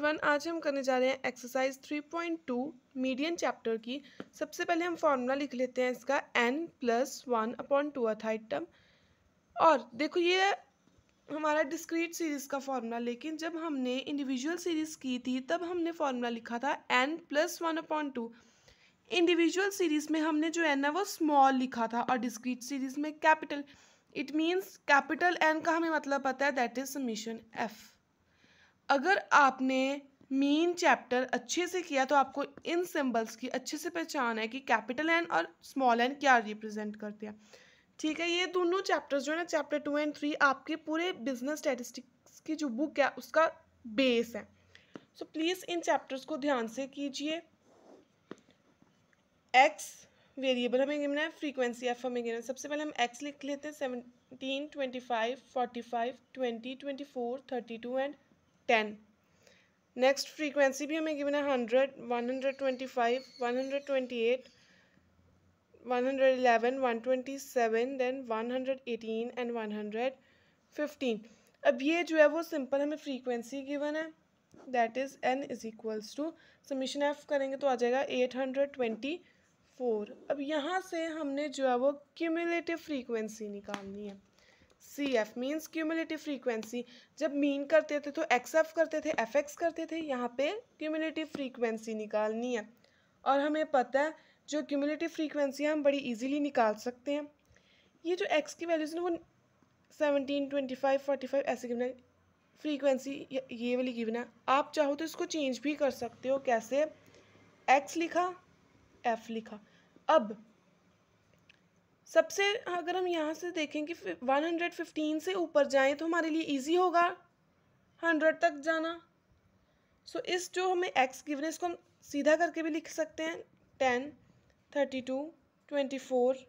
Everyone, आज हम करने जा रहे हैं एक्सरसाइज 3.2 मीडियन चैप्टर की। सबसे पहले हम फॉर्मूला लिख लेते हैं इसका n+1/2 आइटम। और देखो ये हमारा डिस्क्रीट सीरीज का फॉर्मूला, लेकिन जब हमने इंडिविजुअल सीरीज की थी तब हमने फॉर्मूला लिखा था n+1/2। इंडिविजुअल सीरीज में हमने जो n है वो स्मॉल लिखा था और डिस्क्रीट सीरीज में capital. It means capital n का हमें मतलब पता है, दैट इज समीशन f। अगर आपने मीन चैप्टर अच्छे से किया तो आपको इन सिंबल्स की अच्छे से पहचान है कि कैपिटल एन और स्मॉल एन क्या रिप्रेजेंट करते हैं। ठीक है, ये दोनों चैप्टर्स जो है ना, चैप्टर 2 और 3 आपके पूरे बिजनेस स्टैटिस्टिक्स की जो बुक है उसका बेस है। सो प्लीज़ इन चैप्टर्स को ध्यान से कीजिए। एक्स वेरिएबल हमें गिवन है, फ्रीक्वेंसी एफ हमें गिवन है। सबसे पहले हम एक्स लिख लेते हैं 17, 25, 45, 20, 24, 32 एंड 10। नेक्स्ट फ्रीक्वेंसी भी हमें गिवन है 100, 125, 128, 111, 127, देन 118 एंड 115। अब ये जो है वो सिंपल हमें फ्रीक्वेंसी गिवन है, that is n is equals to summation F करेंगे तो आ जाएगा 824। अब यहाँ से हमने जो है वो क्यूमुलेटिव फ्रीक्वेंसी निकालनी है। C F means cumulative frequency. जब मीन करते थे तो एक्स एफ करते थे, एफ एक्स करते थे, यहाँ पे क्यूमुलेटिव फ्रीक्वेंसी निकालनी है। और हमें पता है जो क्यूमुलेटिव फ्रीक्वेंसी हम बड़ी इजीली निकाल सकते हैं। ये जो एक्स की वैल्यूज है वो 17, 25, 45 ऐसे गिवन है। फ्रीक्वेंसी ये वाली गिवन है। आप चाहो तो इसको चेंज भी कर सकते हो। कैसे? एक्स लिखा, एफ लिखा। अब सबसे अगर हम यहाँ से देखें कि 115 से ऊपर जाएं तो हमारे लिए इजी होगा 100 तक जाना। सो इस जो हमें x गिवन है इसको हम सीधा करके भी लिख सकते हैं 10, 32, 24।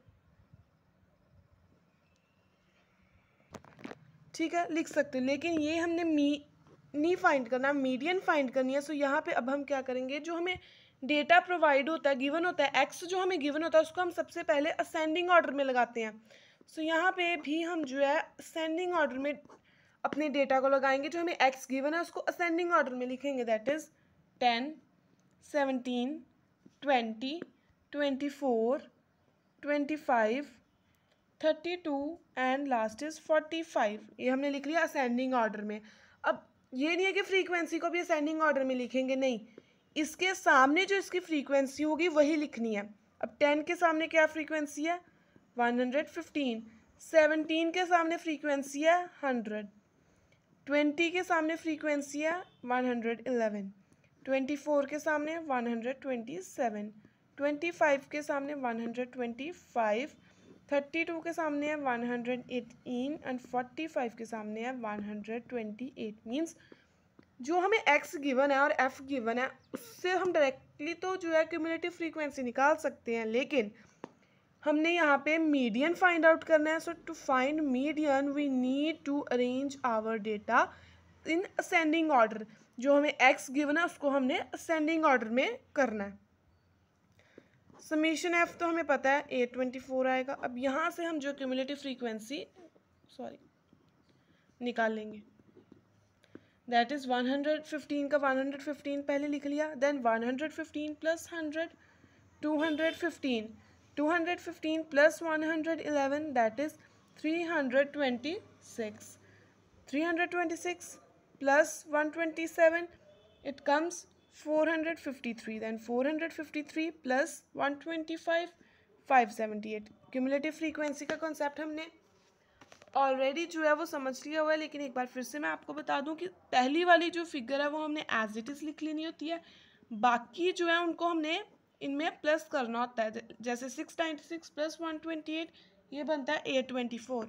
ठीक है, लिख सकते हैं, लेकिन ये हमने नहीं फाइंड करना, मीडियन फाइंड करनी है। सो यहाँ पे अब हम क्या करेंगे, जो हमें डेटा प्रोवाइड होता है, गिवन होता है, एक्स जो हमें गिवन होता है उसको हम सबसे पहले असेंडिंग ऑर्डर में लगाते हैं। सो यहाँ पे भी हम जो है असेंडिंग ऑर्डर में अपने डेटा को लगाएंगे। जो हमें एक्स गिवन है उसको असेंडिंग ऑर्डर में लिखेंगे, that is 10, 17, 20, 24, 25, 32 and last is 45। ये हमने लिख लिया असेंडिंग ऑर्डर में। अब ये नहीं है कि फ्रीक्वेंसी को भी असेंडिंग ऑर्डर में लिखेंगे, नहीं, इसके सामने जो इसकी फ्रीक्वेंसी होगी वही लिखनी है। अब 10 के सामने क्या फ्रीक्वेंसी है? 115। 17 के सामने फ्रीक्वेंसी है 100। 20 के सामने फ्रीक्वेंसी है 111। 24 के सामने 127। 25 के सामने 125। 32 के सामने है 118 एंड 45 के सामने है 128। मीन्स जो हमें x गिवन है और f गिवन है उससे हम डायरेक्टली तो जो है क्यूमुलेटिव फ्रीक्वेंसी निकाल सकते हैं, लेकिन हमने यहाँ पे मीडियन फाइंड आउट करना है। So to find median we need to arrange our data in ascending order. जो हमें x गिवन है उसको हमने असेंडिंग ऑर्डर में करना है। समीशन एफ तो हमें पता है 824 आएगा। अब यहाँ से हम जो क्यूमुलेटिव फ्रीक्वेंसी निकाल लेंगे, दैट इज 115 का 115 पहले लिख लिया, then 115 plus 100 215, 215 plus 111 that is 326, 326 plus 127 it comes 453, then 453 plus 125 578। Cumulative frequency का कॉन्सेप्ट हमने ऑलरेडी जो है वो समझ लिया हुआ है, लेकिन एक बार फिर से मैं आपको बता दूं कि पहली वाली जो फिगर है वो हमने एज इट इज़ लिख लेनी होती है, बाकी जो है उनको हमने इनमें प्लस करना होता है। जैसे 696 प्लस 128 ये बनता है 824।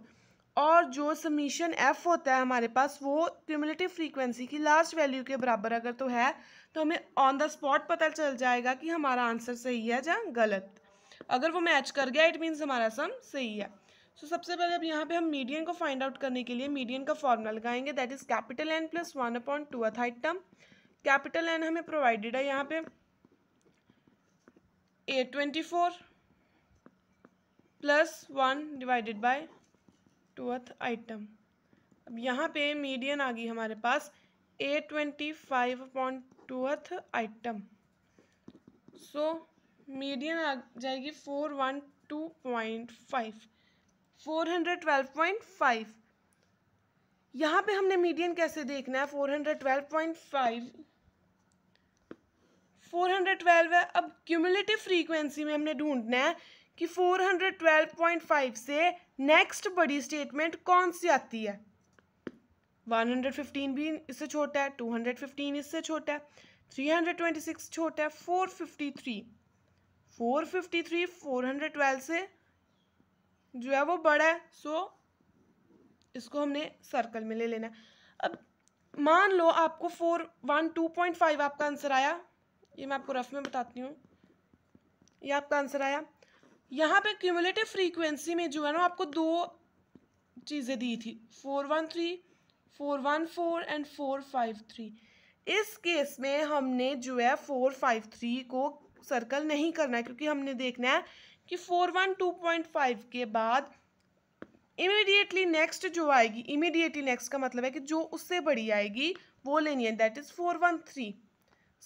और जो समीशन एफ होता है हमारे पास वो क्यूमुलेटिव फ्रीक्वेंसी की लास्ट वैल्यू के बराबर अगर तो है तो हमें ऑन द स्पॉट पता चल जाएगा कि हमारा आंसर सही है या गलत। अगर वो मैच कर गया इट मीन्स हमारा सम सही है। सो सबसे पहले अब यहाँ पे हम मीडियन को फाइंड आउट करने के लिए मीडियन का फॉर्मूला लगाएंगे, that is capital N plus 1/2 item. Capital N हमें प्रोवाइडेड है यहाँ पे 824 plus 1 divided by 2th item. अब यहाँ पे मीडियन आ गई हमारे पास 825/2th आइटम। सो मीडियन आ जाएगी 412.5, 412.5। यहाँ पे हमने मीडियन कैसे देखना है? 412.5, 412 है। अब क्यूमुलेटिव फ्रीक्वेंसी में हमने ढूंढना है कि 412.5 से नेक्स्ट बड़ी स्टेटमेंट कौन सी आती है। 115 भी इससे छोटा है, 215 इससे छोटा है, 326 छोटा है, 453 412 से जो है वो बड़ा है। सो इसको हमने सर्कल में ले लेना है। अब मान लो आपको 412.5 आपका आंसर आया, ये मैं आपको रफ में बताती हूँ, ये आपका आंसर आया। यहाँ पे क्यूमुलेटिव फ्रीक्वेंसी में जो है ना आपको दो चीज़ें दी थी, 413, 414 एंड 453। इस केस में हमने जो है 453 को सर्कल नहीं करना है, क्योंकि हमने देखना है कि 412.5 के बाद इमीडिएटली नेक्स्ट जो आएगी, इमीडिएटली नेक्स्ट का मतलब है कि जो उससे बड़ी आएगी वो लेनी है, दैट इज 413।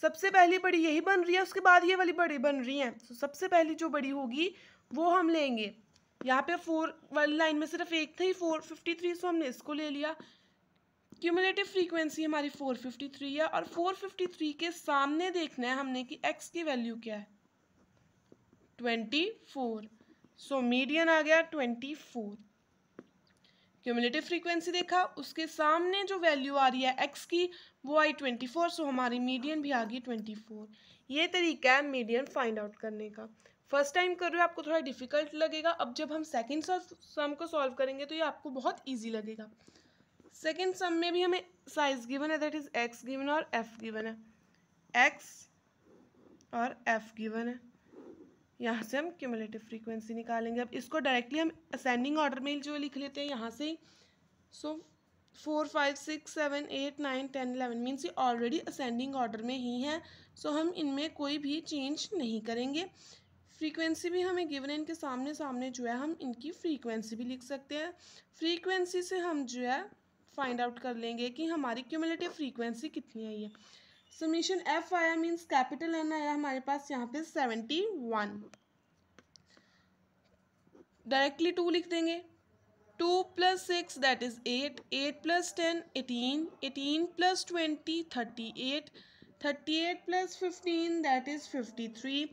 सबसे पहली बड़ी यही बन रही है, उसके बाद ये वाली बड़ी बन रही है, तो सबसे पहली जो बड़ी होगी वो हम लेंगे। यहाँ पे 4 वाली लाइन में सिर्फ एक था ही 453, सो हमने इसको ले लिया। क्यूमुलेटिव फ्रीक्वेंसी हमारी 453 है, और 453 के सामने देखना है हमने कि x की वैल्यू क्या है, 24। सो मीडियन आ गया 24। क्यूमुलेटिव फ्रीक्वेंसी देखा, उसके सामने जो वैल्यू आ रही है x की वो आई 24, सो हमारी मीडियन भी आ गई 24। ये तरीका है मीडियन फाइंड आउट करने का। फर्स्ट टाइम कर रहे हो आपको थोड़ा डिफिकल्ट लगेगा, अब जब हम सेकंड सम को सॉल्व करेंगे तो ये आपको बहुत ईजी लगेगा। सेकंड सम में भी हमें साइज गिवन है, दैट इज x गिवन और f गिवन है, x और f गिवन है। यहाँ से हम क्यूमुलेटिव फ्रीक्वेंसी निकालेंगे। अब इसको डायरेक्टली हम असेंडिंग ऑर्डर में जो लिख लेते हैं यहाँ से ही। सो 4 5 6 7 8 9 10 11 मीन्स ये ऑलरेडी असेंडिंग ऑर्डर में ही है, सो हम इनमें कोई भी चेंज नहीं करेंगे। फ्रीक्वेंसी भी हमें गिवन है, इनके सामने सामने जो है हम इनकी फ्रीक्वेंसी भी लिख सकते हैं। फ्रीक्वेंसी से हम जो है फाइंड आउट कर लेंगे कि हमारी क्यूमुलेटिव फ्रीक्वेंसी कितनी आई है। समीशन एफ आया मीन्स कैपिटल एन आया हमारे पास यहाँ पे 71। डायरेक्टली 2 लिख देंगे, 2 + 6 that is 8, 8 + 10 18, 18 + 20 38, 38 + 15 that is 53,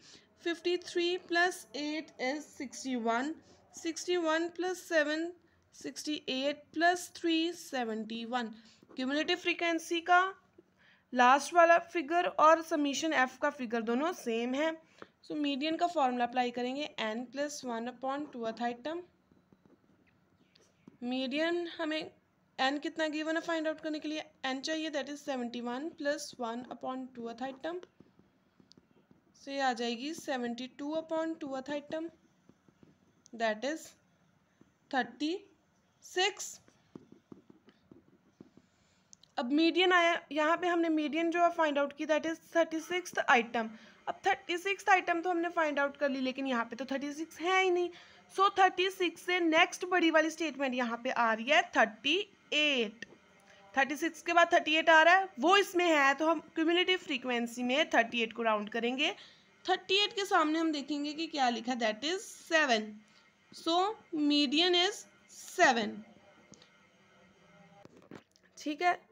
53 + 8 is 61, 61 + 7 68 + 3 71। Cumulative frequency का लास्ट वाला फिगर और समीशन एफ का फिगर दोनों सेम है। सो मीडियन का फॉर्मूला अप्लाई करेंगे, n + 1/2th आइटम। मीडियन हमें n कितना गिवन है फाइंड आउट करने के लिए, n चाहिए, that is 71 + 1/2th item. So ये आ जाएगी 72/2th आइटम, दैट इज 36। अब मीडियन आया, यहाँ पे हमने मीडियन जो है फाइंड आउट की, दैट इज 36th आइटम। अब 36th आइटम तो हमने फाइंड आउट कर ली, लेकिन यहाँ पे तो 36 है ही नहीं। सो 36 से नेक्स्ट बड़ी वाली स्टेटमेंट यहाँ पे आ रही है 38। 36 के बाद 38 आ रहा है, वो इसमें है, तो हम क्यूमुलेटिव फ्रीक्वेंसी में 38 को राउंड करेंगे। 38 के सामने हम देखेंगे कि क्या लिखा है, that is 7। So median is 7। ठीक है,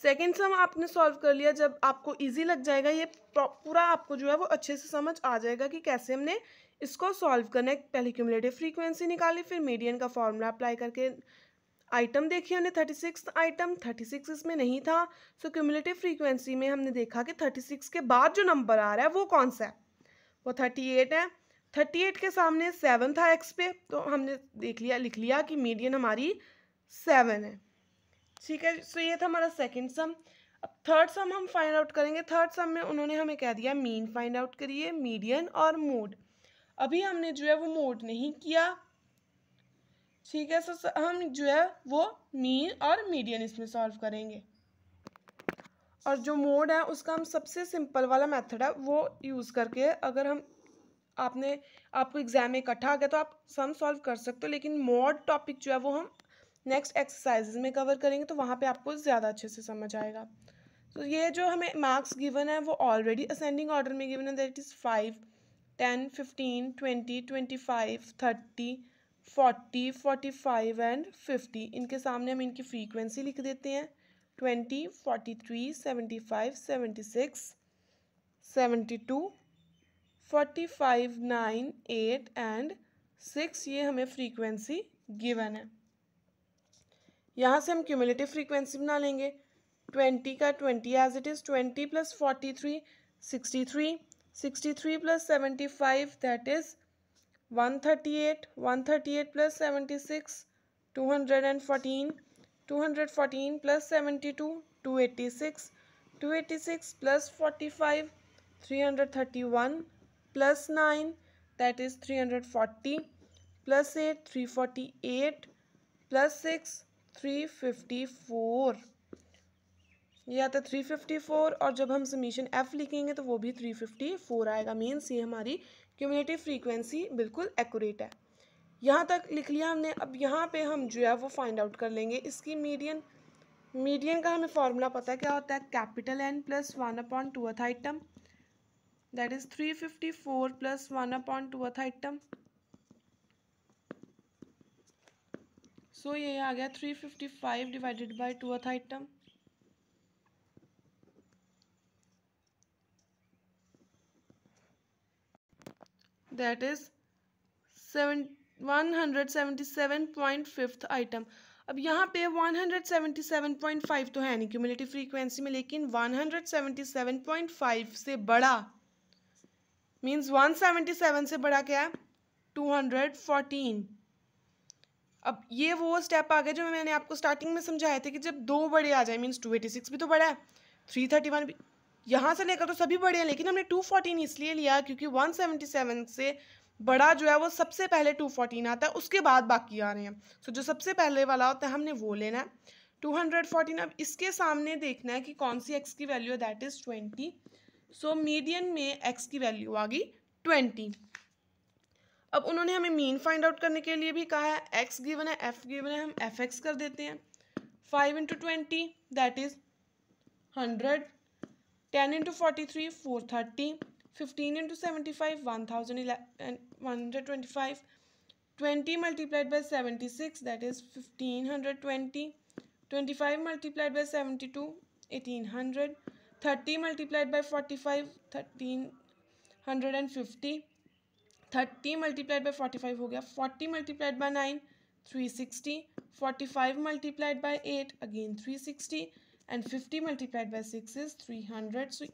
सेकेंड सम आपने सॉल्व कर लिया। जब आपको इजी लग जाएगा, ये पूरा आपको जो है वो अच्छे से समझ आ जाएगा कि कैसे हमने इसको सॉल्व करना है। पहले क्यूमुलेटिव फ्रीक्वेंसी निकाली, फिर मीडियन का फॉर्मूला अप्लाई करके आइटम देखिए हमने 36 आइटम, 36 इसमें नहीं था। सो क्यूमुलेटिव फ्रीक्वेंसी में हमने देखा कि 36 के बाद जो नंबर आ रहा है वो कौन सा है, वो 38 है। 38 के सामने 7 था एक्स पे, तो हमने देख लिया, लिख लिया कि मीडियन हमारी 7 है। ठीक है, सो ये था हमारा सेकंड सम। अब थर्ड सम हम फाइंड आउट करेंगे। थर्ड सम में उन्होंने हमें कह दिया मीन फाइंड आउट करिए, मीडियन और मोड। अभी हमने जो है वो मोड नहीं किया, ठीक है, सो हम जो है वो मीन और मीडियन इसमें सॉल्व करेंगे। और जो मोड है उसका हम सबसे सिंपल वाला मेथड है वो यूज़ करके, अगर हम आपको एग्जाम में इकट्ठा आ गया तो आप सम सॉल्व कर सकते हो, लेकिन मोड टॉपिक जो है वो हम नेक्स्ट एक्सरसाइजेज में कवर करेंगे, तो वहाँ पे आपको ज़्यादा अच्छे से समझ आएगा। तो ये जो हमें मार्क्स गिवन है वो ऑलरेडी असेंडिंग ऑर्डर में गिवन है, दैट इज़ 5, 10, 15, 20, 25, 30, 40, 45 एंड 50। इनके सामने हम इनकी फ्रीक्वेंसी लिख देते हैं 20, 43, 75, 76, 72, 45, 9, 8 एंड 6, ये हमें फ्रीक्वेंसी गिवन है। यहाँ से हम क्यूमुलेटिव फ्रीक्वेंसी बना लेंगे 20 का 20 as it is, 20 plus 43 63, 63 plus 75 that is 138, 138 plus 76 214, 214 plus 72 286, 286 plus 45 331 plus 9 that is 340 plus 8 348 plus 6 354, ये आता है 354, और जब हम समीशन एफ लिखेंगे तो वो भी 354 आएगा। मीन्स ये हमारी क्यूमुलेटिव फ्रीक्वेंसी बिल्कुल एक्यूरेट है। यहाँ तक लिख लिया हमने। अब यहाँ पे हम जो है वो फाइंड आउट कर लेंगे इसकी मीडियन। मीडियन का हमें फॉर्मूला पता है क्या होता है, capital N plus 1/2th item, that is 354 plus 1/2th item. So ये आ गया 355 divided by 2th item, that is 177.5th item. अब यहाँ पे 177.5 तो है नहीं क्यूमुलेटिव फ्रीक्वेंसी में, लेकिन 177.5 से बड़ा मीन्स 177 से बड़ा क्या है 214। अब ये वो स्टेप आ गया जो मैंने आपको स्टार्टिंग में समझाया था कि जब दो बड़े आ जाए मीन्स 286 भी तो बड़ा है, 331 भी, यहाँ से लेकर तो सभी बड़े हैं, लेकिन हमने 214 इसलिए लिया क्योंकि 177 से बड़ा जो है वो सबसे पहले 214 आता है, उसके बाद बाकी आ रहे हैं। सो जो सबसे पहले वाला होता है हमने वो लेना है 214। अब इसके सामने देखना है कि कौन सी एक्स की वैल्यू है, दैट इज 20। सो मीडियन में एक्स की वैल्यू आ गई 20। अब उन्होंने हमें मीन फाइंड आउट करने के लिए भी कहा है, एक्स गिवन है एफ गिवन है, हम एफ एक्स कर देते हैं 5 × 20 that is 100, 10 × 43 430, 15 × 75 1125, 20 multiplied by 76 that is 1520, 25 multiplied by 72 1800, 30 multiplied by 45 1350, 30 multiplied by 45 हो गया, 40 multiplied by 9 360, 45 multiplied by 8 again 360 and 50 multiplied by 6 is 300। so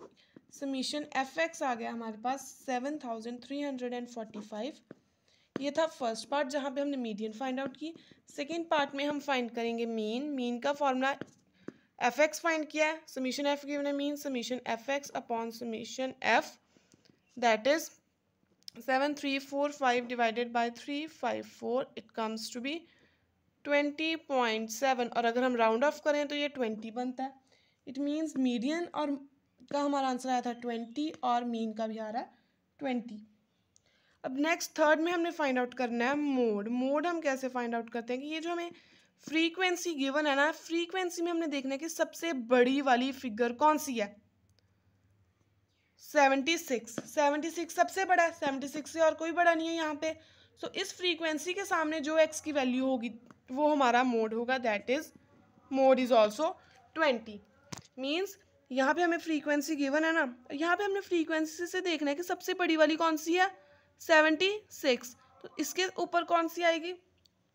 summation F X आ गया हमारे पास 7345। ये था फर्स्ट पार्ट जहाँ पे हमने मीडियन फाइंड आउट की। सेकेंड पार्ट में हम फाइंड करेंगे मीन। मीन का फॉर्मूला एफ एक्स फाइंड किया है, समीशन एफ गिवन है, mean summation F X upon summation F that is 7345 divided by 354 it comes to be 20.7, और अगर हम राउंड ऑफ करें तो ये 20 बनता है। इट मीन्स मीडियन और का हमारा आंसर आया था 20 और मीन का भी आ रहा है 20। अब नेक्स्ट थर्ड में हमने फाइंड आउट करना है मोड। मोड हम कैसे फाइंड आउट करते हैं कि ये जो हमें फ्रीक्वेंसी गिवन है ना, फ्रीक्वेंसी में हमने देखना है कि सबसे बड़ी वाली फिगर कौन सी है, 76। 76 सबसे बड़ा है, 76 से और कोई बड़ा नहीं है यहाँ पे। सो इस फ्रीक्वेंसी के सामने जो एक्स की वैल्यू होगी वो हमारा मोड होगा, that is mode is also 20। Means यहाँ पे हमें फ्रीक्वेंसी गिवन है ना, यहाँ पे हमने फ्रीक्वेंसी से देखना है कि सबसे बड़ी वाली कौन सी है 76, तो इसके ऊपर कौन सी आएगी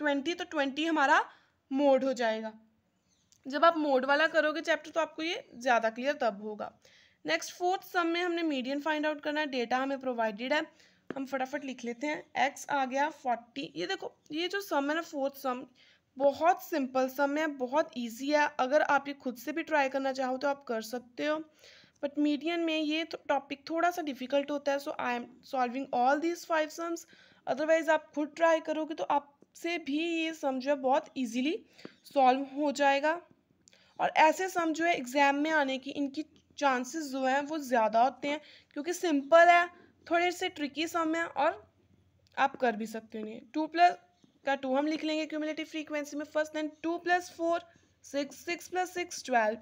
20, तो 20 हमारा मोड हो जाएगा। जब आप मोड वाला करोगे चैप्टर तो आपको ये ज़्यादा क्लियर तब होगा। नेक्स्ट फोर्थ सम में हमने मीडियन फाइंड आउट करना है, डेटा हमें प्रोवाइडेड है, हम फटाफट लिख लेते हैं। एक्स आ गया 40। ये देखो ये जो सम है ना फोर्थ सम बहुत सिंपल सम है, बहुत इजी है, अगर आप ये खुद से भी ट्राई करना चाहो तो आप कर सकते हो, बट मीडियन में ये टॉपिक थोड़ा सा डिफिकल्ट होता है। So I am solving all these 5 sums, otherwise आप खुद ट्राई करोगे तो आपसे भी ये सम जो है बहुत ईजीली सॉल्व हो जाएगा। और ऐसे सम जो है एग्जाम में आने की इनकी चांसेस जो हैं वो ज़्यादा होते हैं क्योंकि सिंपल है, थोड़े से ट्रिकी सम है और आप कर भी सकते हो। नहीं 2 प्लस का 2 हम लिख लेंगे क्यूमुलेटिव फ्रीक्वेंसी में first, then 2 + 4 6, 6 + 6 12,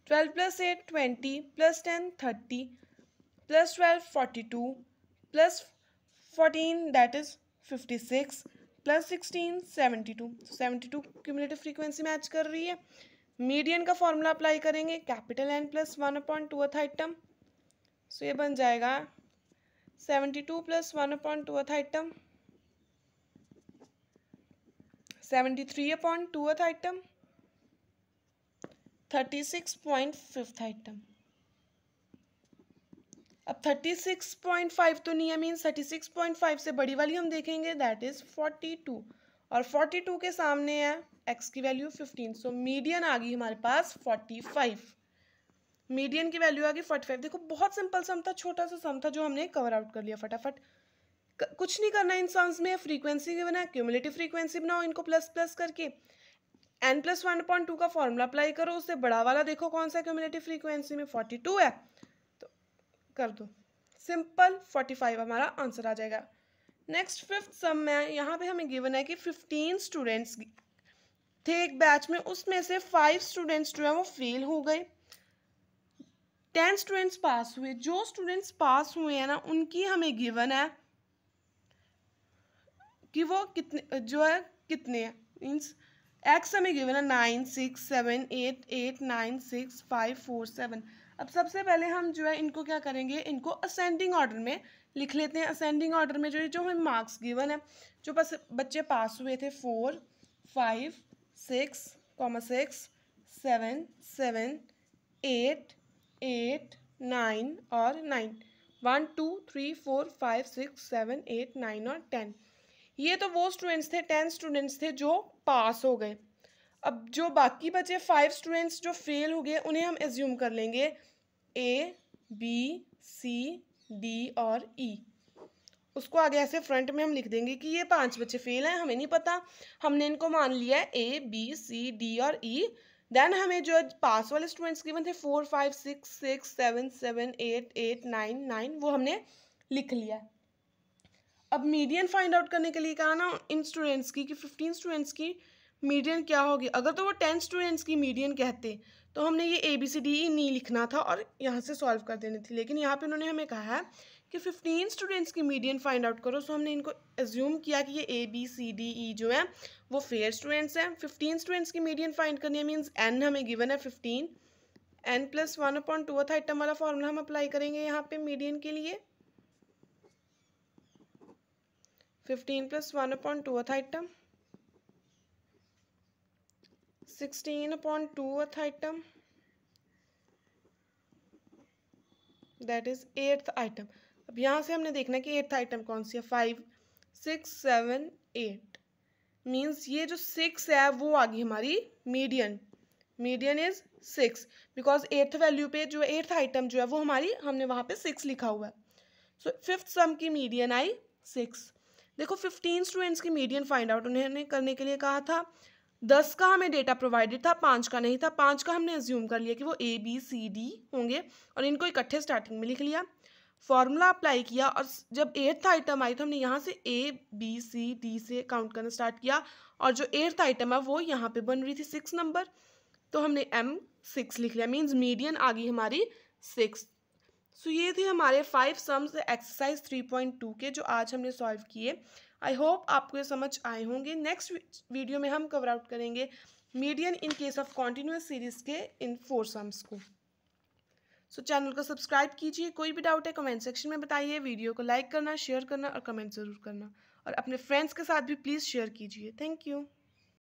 12 plus 8 20 plus 10 30 plus 12 42 plus 14 that is 56 plus 16 72। 72 cumulative frequency match कर रही है। मीडियन का फॉर्मूला अप्लाई करेंगे, capital N plus 1/2 item. So ये बन जाएगा 72 प्लस 1/2 आइटम 73/2 आइटम 36.5 आइटम। अब 36.5 तो नहीं है, मीन्स 36.5 से बड़ी वाली हम देखेंगे दैट इज 42 और 42 के सामने है x की वैल्यू 15। सो मीडियन आ गई हमारे पास 45। मीडियन की वैल्यू आ गई 45। देखो बहुत सिंपल सम था, छोटा सा सम था जो हमने कवर आउट कर लिया फटाफट। कुछ नहीं करना इन सम्स में, फ्रीक्वेंसी की बना क्यूमुलेटिव फ्रीक्वेंसी बनाओ इनको प्लस प्लस करके, n प्लस 1/2 का फॉर्मूला अप्लाई करो, उससे बड़ा वाला देखो कौन सा क्यूमुलेटिव फ्रीक्वेंसी में 42 है तो कर दो, सिंपल 45 हमारा आंसर आ जाएगा। नेक्स्ट फिफ्थ सम में यहाँ पे हमें गिवन है कि 15 स्टूडेंट्स थे एक बैच में, उसमें से 5 स्टूडेंट्स जो है वो फेल हो गए, 10 स्टूडेंट्स पास हुए। जो स्टूडेंट्स पास हुए हैं ना उनकी हमें गिवन है कि वो कितने जो है कितने हैं, मीन्स एक्स हमें गिवन है 9 6 7 8 8 9 6 5 4 7। अब सबसे पहले हम जो है इनको क्या करेंगे, इनको असेंडिंग ऑर्डर में लिख लेते हैं। असेंडिंग ऑर्डर में जो हमें मार्क्स गिवन है, जो बस बच्चे पास हुए थे 4 5 6 6 7 7 8 8 9 और 9 1 2 3 4 5 6 7 8 9 और 10। ये तो वो स्टूडेंट्स थे, 10 स्टूडेंट्स थे जो पास हो गए। अब जो बाकी बचे 5 स्टूडेंट्स जो फेल हो गए उन्हें हम एज्यूम कर लेंगे ए बी सी डी और ई। उसको आगे ऐसे फ्रंट में हम लिख देंगे कि ये 5 बच्चे फेल हैं, हमें नहीं पता, हमने इनको मान लिया है ए बी सी डी और ई। देन हमें जो पास वाले स्टूडेंट्स गिवन थे 4 5 6 6 7 7 8 8 9 9 वो हमने लिख लिया है। अब मीडियन फाइंड आउट करने के लिए कहा ना इन स्टूडेंट्स की कि 15 स्टूडेंट्स की मीडियन क्या होगी। अगर तो वो 10 स्टूडेंट्स की मीडियन कहते तो हमने ये A B C D E नहीं लिखना था और यहाँ से सॉल्व कर देनी थी, लेकिन यहाँ पे उन्होंने हमें कहा है कि 15 स्टूडेंट्स की मीडियन फाइंड आउट करो। सो हमने इनको एज्यूम किया कि ये A B C D E जो है वो फेयर स्टूडेंट्स हैं। 15 स्टूडेंट्स की मीडियन फाइंड करनी है, मीन्स एन हमें गिवन है 15, एन प्लस 1/2 आइटम वाला फॉर्मूला हम अप्लाई करेंगे यहाँ पे मीडियन के लिए। 15 plus 1/2 item 16/2 item that is 8th item. अब यहाँ से हमने देखना कि 8th आइटम कौन सी है, 5 6 7 8 मीन्स ये जो 6 है वो आ गई हमारी median. Median is 6 because 8th value पे जो 8th आइटम जो है वो हमारी हमने वहाँ पे 6 लिखा हुआ है। सो फिफ्थ सम की मीडियन आई 6। देखो 15 स्टूडेंट्स की मीडियन फाइंड आउट उन्होंने करने के लिए कहा था, 10 का हमें डेटा प्रोवाइडेड था, 5 का नहीं था। 5 का हमने एज्यूम कर लिया कि वो ए बी सी डी होंगे और इनको इकट्ठे स्टार्टिंग में लिख लिया, फॉर्मूला अप्लाई किया और जब 8th आइटम आई तो हमने यहाँ से ए बी सी डी से काउंट करना स्टार्ट किया और जो 8th आइटम है वो यहाँ पे बन रही थी 6 नंबर, तो हमने M6 लिख लिया, मीन्स मीडियन आ गई हमारी 6। सो ये थे हमारे 5 सम्स एक्सरसाइज 3.2 के जो आज हमने सॉल्व किए। आई होप आपको ये समझ आए होंगे। नेक्स्ट वीडियो में हम कवर आउट करेंगे median in case of continuous series के इन 4 सम्स को। सो चैनल को सब्सक्राइब कीजिए, कोई भी डाउट है कमेंट सेक्शन में बताइए, वीडियो को लाइक करना, शेयर करना और कमेंट ज़रूर करना और अपने फ्रेंड्स के साथ भी प्लीज़ शेयर कीजिए। Thank you.